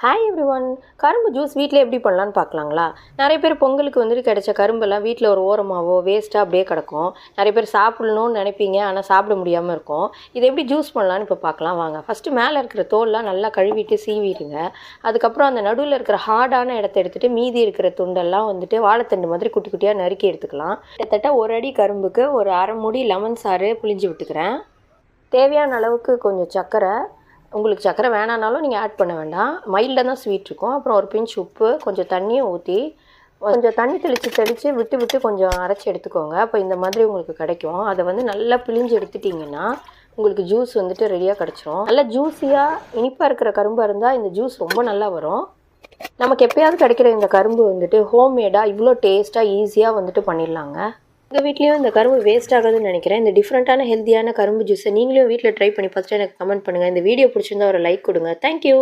Hi everyone. கரும்பு juice வீட்டில் எப்படி பண்ணலான்னு பார்க்கலாங்களா? நிறைய பேர் பொங்கலுக்கு வந்துட்டு கிடைச்ச கரும்பெல்லாம் வீட்டில் ஒரு ஓரமாகவோ வேஸ்ட்டாக அப்படியே கிடக்கும். நிறைய பேர் சாப்பிடணும்னு நினைப்பீங்க, ஆனால் சாப்பிட முடியாமல் இருக்கும். இதை எப்படி ஜூஸ் பண்ணலான்னு இப்போ பார்க்கலாம் வாங்க. ஃபஸ்ட்டு மேலே இருக்கிற தோல்லாம் நல்லா கழுவிட்டு சீவிடுங்க. அதுக்கப்புறம் அந்த நடுவில் இருக்கிற ஹார்டான இடத்த எடுத்துகிட்டு மீதி இருக்கிற துண்டெல்லாம் வந்துட்டு வாழைத்தண்டு மாதிரி குட்டி குட்டியாக நறுக்கி எடுத்துக்கலாம். கிட்டத்தட்ட ஒரு அடி கரும்புக்கு ஒரு அரை மூடி லெமன் சாறு புளிஞ்சு விட்டுக்கிறேன். தேவையான அளவுக்கு கொஞ்சம் சர்க்கரை, உங்களுக்கு சர்க்கரை வேணானாலும் நீங்கள் ஆட் பண்ண வேண்டாம். மைல்டாக தான் ஸ்வீட் இருக்கும். அப்புறம் ஒரு பிஞ்ச் உப்பு, கொஞ்சம் தண்ணியை ஊற்றி கொஞ்சம் தண்ணி தெளித்து விட்டு கொஞ்சம் அரைச்சி எடுத்துக்கோங்க. அப்போ இந்த மாதிரி உங்களுக்கு கிடைக்கும். அதை வந்து நல்லா பிழிஞ்சு எடுத்துட்டிங்கன்னா உங்களுக்கு ஜூஸ் வந்துட்டு ரெடியாக கிடச்சிரும். நல்லா ஜூஸியாக இனிப்பாக இருக்கிற கரும்பாக இருந்தால் இந்த ஜூஸ் ரொம்ப நல்லா வரும். நமக்கு எப்போயாவது கிடைக்கிற இந்த கரும்பு வந்துட்டு ஹோம்மேடாக இவ்வளோ டேஸ்ட்டாக ஈஸியாக வந்துட்டு பண்ணிடலாங்க. எங்கள் வீட்லேயும் இந்த கரும்பு வேஸ்ட் ஆகாதுன்னு நினைக்கிறேன். இந்த டிஃப்ரெண்ட்டான ஹெல்த்தியான கரும்பு ஜூஸை நீங்களும் வீட்டில் ட்ரை பண்ணி பார்த்துட்டு எனக்கு கமெண்ட் பண்ணுங்கள். இந்த வீடியோ பிடிச்சிருந்தா ஒரு லைக் கொடுங்க. தேங்க்யூ.